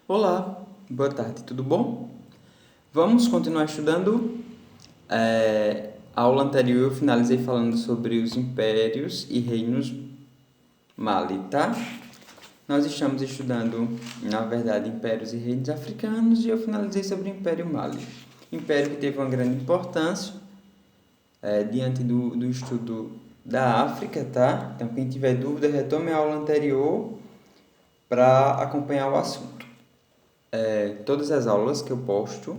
Olá, boa tarde, tudo bom? Vamos continuar estudando. A aula anterior eu finalizei falando sobre os impérios e reinos Mali, tá? Nós estamos estudando, na verdade, impérios e reinos africanos e eu finalizei sobre o Império Mali. Império que teve uma grande importância diante do estudo da África, tá? Então, quem tiver dúvida, retome a aula anterior para acompanhar o assunto. Todas as aulas que eu posto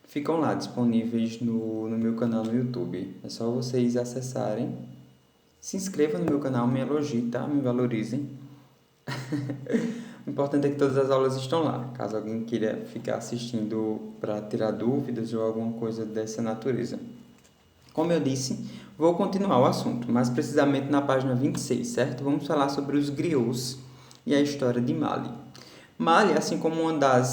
ficam lá disponíveis no meu canal no YouTube. É só vocês acessarem. Se inscrevam no meu canal, me elogiem, tá? Me valorizem. O importante é que todas as aulas estão lá. Caso alguém queira ficar assistindo para tirar dúvidas ou alguma coisa dessa natureza. Como eu disse, vou continuar o assunto, mais precisamente na página 26, certo? Vamos falar sobre os griots e a história de Mali. Mali, assim como uma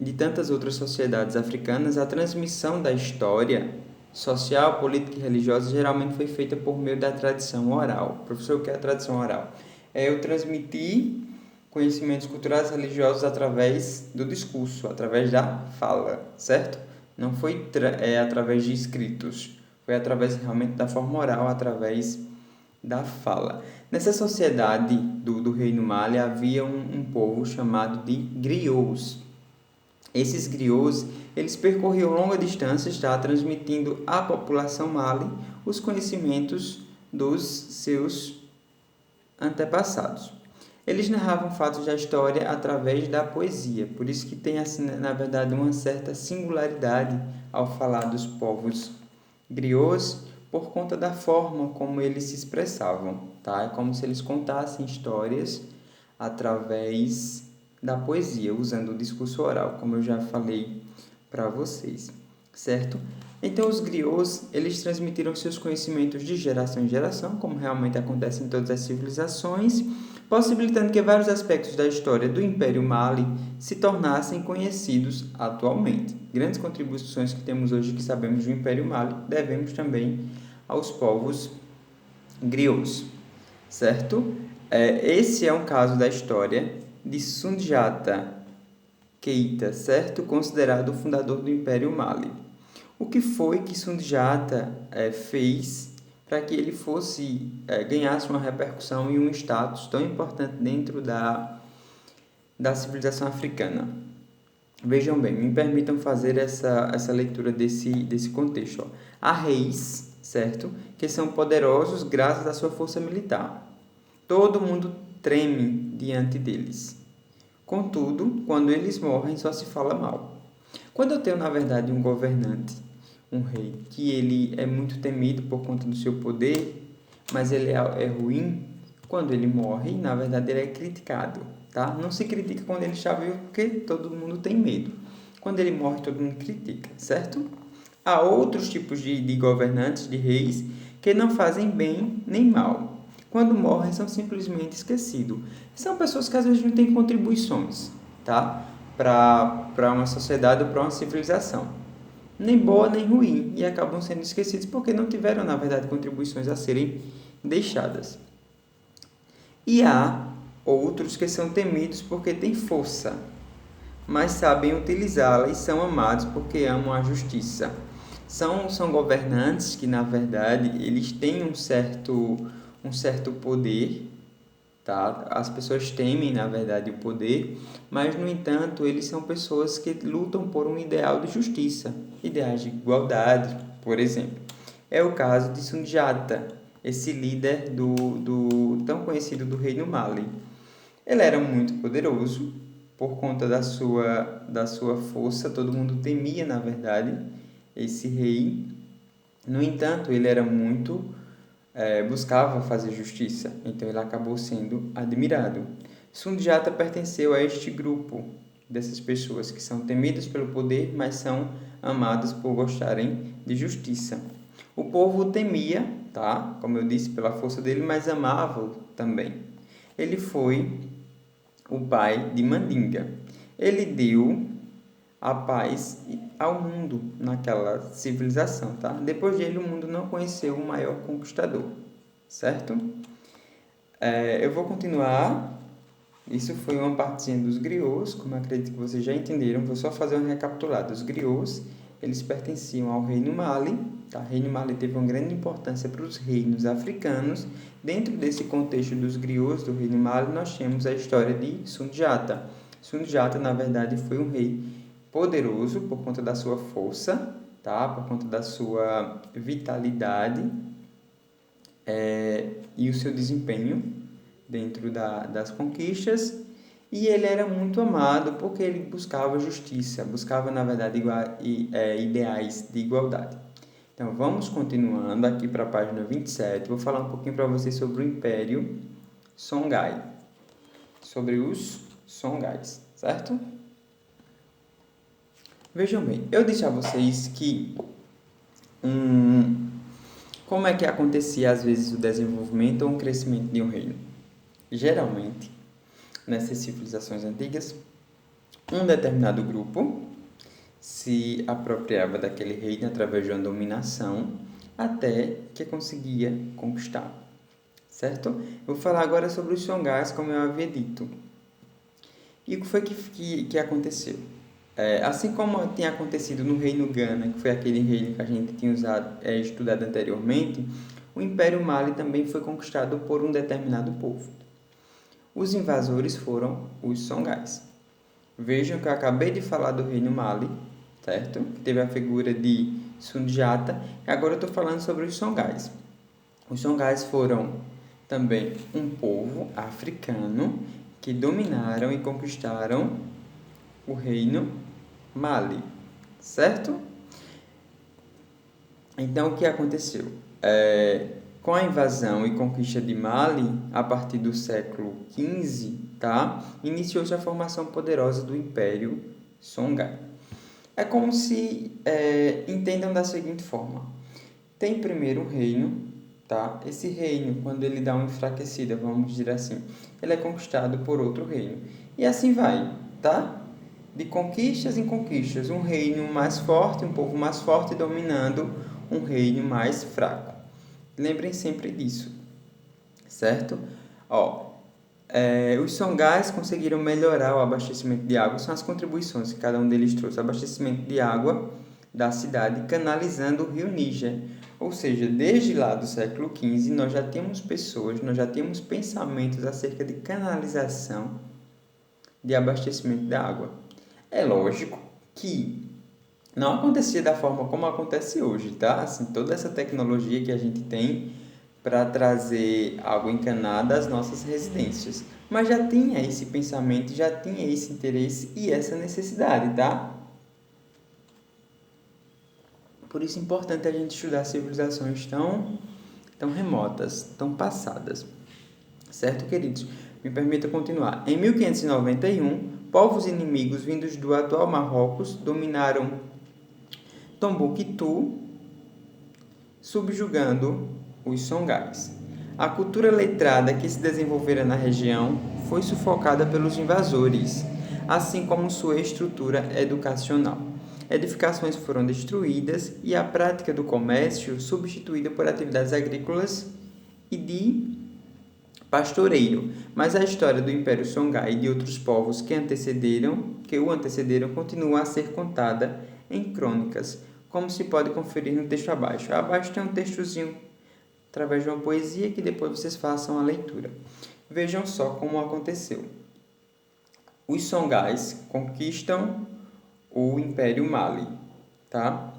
de tantas outras sociedades africanas, a transmissão da história social, política e religiosa geralmente foi feita por meio da tradição oral. Professor, o que é a tradição oral? É eu transmitir conhecimentos culturais e religiosos através do discurso, através da fala, certo? Não foi através de escritos, foi através realmente da forma oral, através da fala. Nessa sociedade do Reino Mali havia um povo chamado de griots. Esses griots, eles percorriam longas distâncias, tá, transmitindo à população Mali os conhecimentos dos seus antepassados. Eles narravam fatos da história através da poesia, por isso que tem, assim, na verdade, uma certa singularidade ao falar dos povos griots por conta da forma como eles se expressavam, tá? É como se eles contassem histórias através da poesia, usando o discurso oral, como eu já falei para vocês, certo? Então, os griots, eles transmitiram seus conhecimentos de geração em geração, como realmente acontece em todas as civilizações, possibilitando que vários aspectos da história do Império Mali se tornassem conhecidos atualmente. Grandes contribuições que temos hoje que sabemos do Império Mali devemos também aos povos griots, certo? Esse é um caso da história de Sundiata Keita, certo? Considerado o fundador do Império Mali. O que foi que Sundiata fez para que ele ganhasse uma repercussão e um status tão importante dentro da civilização africana? Vejam bem, me permitam fazer essa leitura desse contexto. Ó. Há reis, certo? Que são poderosos graças à sua força militar. Todo mundo treme diante deles. Contudo, quando eles morrem, só se fala mal. Quando eu tenho, na verdade, um governante, um rei, que ele é muito temido por conta do seu poder, mas ele é ruim, quando ele morre, na verdade, ele é criticado, tá? Não se critica quando ele está vivo, porque todo mundo tem medo. Quando ele morre, todo mundo critica, certo? Há outros tipos de governantes, de reis, que não fazem bem nem mal. Quando morrem, são simplesmente esquecidos. São pessoas que às vezes não têm contribuições, tá? Para uma sociedade ou para uma civilização. Nem boa nem ruim. E acabam sendo esquecidos porque não tiveram, na verdade, contribuições a serem deixadas. E há outros que são temidos porque têm força, mas sabem utilizá-la e são amados porque amam a justiça. São governantes que, na verdade, eles têm um certo poder, tá? As pessoas temem, na verdade, o poder, mas, no entanto, eles são pessoas que lutam por um ideal de justiça, ideais de igualdade, por exemplo. É o caso de Sundiata, esse líder do tão conhecido do Reino Mali. Ele era muito poderoso, por conta da sua força, todo mundo temia, na verdade, esse rei. No entanto, ele era buscava fazer justiça, então ele acabou sendo admirado. Sundiata pertenceu a este grupo dessas pessoas que são temidas pelo poder, mas são amadas por gostarem de justiça. O povo o temia, tá? Como eu disse, pela força dele, mas amava-o também. Ele foi o pai de Mandinga. Ele deu a paz ao mundo naquela civilização, tá? Depois dele, o mundo não conheceu o maior conquistador, certo? Eu vou continuar. Isso foi uma partezinha dos griots, como eu acredito que vocês já entenderam. Vou só fazer uma recapitulada. Os griots, eles pertenciam ao reino Mali, tá? O reino Mali teve uma grande importância para os reinos africanos. Dentro desse contexto dos griots do reino Mali, nós temos a história de Sundiata. Sundiata, na verdade, foi um rei poderoso por conta da sua força, tá? Por conta da sua vitalidade e o seu desempenho dentro das conquistas, e ele era muito amado porque ele buscava justiça, buscava, na verdade, ideais de igualdade. Então, vamos continuando aqui para a página 27, vou falar um pouquinho para vocês sobre o Império Songhai, sobre os Songhais, certo? Vejam bem, eu disse a vocês que como é que acontecia às vezes o desenvolvimento ou o crescimento de um reino. Geralmente, nessas civilizações antigas, um determinado grupo se apropriava daquele reino através de uma dominação até que conseguia conquistar, certo? Eu vou falar agora sobre os Songhais, como eu havia dito. E o que foi que aconteceu? Assim como tinha acontecido no reino Ghana, que foi aquele reino que a gente tinha estudado anteriormente, o Império Mali também foi conquistado por um determinado povo. Os invasores foram os Songhais. Vejam que eu acabei de falar do reino Mali, certo? Que teve a figura de Sundiata, e agora eu estou falando sobre os Songhais. Os Songhais foram também um povo africano que dominaram e conquistaram o reino Mali, certo? Então, o que aconteceu? Com a invasão e conquista de Mali, a partir do século XV, tá? Iniciou-se a formação poderosa do Império Songhai. É como se entendam da seguinte forma: tem primeiro um reino, tá? Esse reino, quando ele dá uma enfraquecida, vamos dizer assim, ele é conquistado por outro reino. E assim vai, tá? De conquistas em conquistas, um reino mais forte, um povo mais forte dominando um reino mais fraco. Lembrem sempre disso, certo? Os Songhais conseguiram melhorar o abastecimento de água, são as contribuições que cada um deles trouxe. Abastecimento de água da cidade canalizando o rio Níger. Ou seja, desde lá do século XV, nós já temos pessoas, nós já temos pensamentos acerca de canalização de abastecimento da água. É lógico que não acontecia da forma como acontece hoje, tá? Assim, toda essa tecnologia que a gente tem para trazer água encanada às nossas residências. Mas já tinha esse pensamento, já tinha esse interesse e essa necessidade, tá? Por isso é importante a gente estudar civilizações tão remotas, tão passadas. Certo, queridos? Me permita continuar. Em 1591, povos inimigos vindos do atual Marrocos dominaram Tombuctu, subjugando os Songhais. A cultura letrada que se desenvolvera na região foi sufocada pelos invasores, assim como sua estrutura educacional. Edificações foram destruídas e a prática do comércio substituída por atividades agrícolas e de pastoreio. Mas a história do Império Songhai e de outros povos que o antecederam continua a ser contada em crônicas, como se pode conferir no texto abaixo. Abaixo tem um textozinho através de uma poesia que depois vocês façam a leitura. Vejam só como aconteceu. Os Songhais conquistam o Império Mali, tá?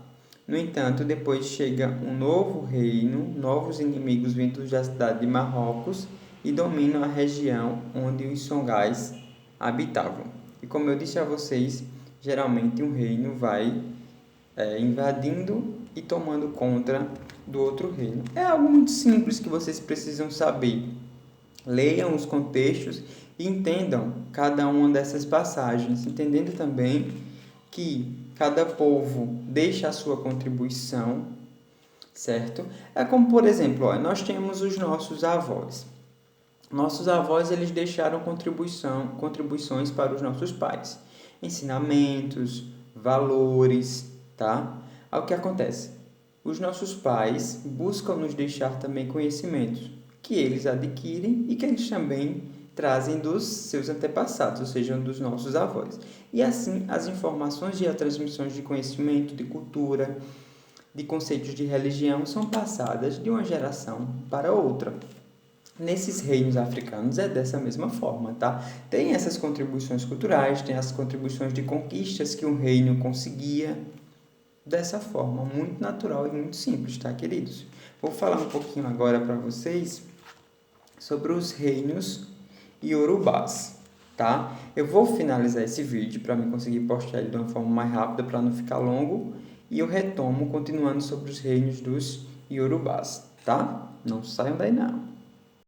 No entanto, depois chega um novo reino, novos inimigos vindos da cidade de Marrocos e dominam a região onde os Songhais habitavam. E como eu disse a vocês, geralmente um reino vai invadindo e tomando conta do outro reino. É algo muito simples que vocês precisam saber. Leiam os contextos e entendam cada uma dessas passagens, entendendo também que cada povo deixa a sua contribuição, certo? É como, por exemplo, nós temos os nossos avós. Nossos avós, eles deixaram contribuições para os nossos pais. Ensinamentos, valores, tá? O que acontece? Os nossos pais buscam nos deixar também conhecimentos que eles adquirem e que eles também trazem dos seus antepassados, ou seja, dos nossos avós. E assim, as informações e as transmissões de conhecimento, de cultura, de conceitos de religião são passadas de uma geração para outra. Nesses reinos africanos é dessa mesma forma, tá? Tem essas contribuições culturais, tem as contribuições de conquistas que um reino conseguia dessa forma, muito natural e muito simples, tá, queridos? Vou falar um pouquinho agora para vocês sobre os reinos iorubás, tá? Eu vou finalizar esse vídeo para me conseguir postar ele de uma forma mais rápida para não ficar longo e eu retomo continuando sobre os reinos dos iorubás, tá? Não saiam daí não.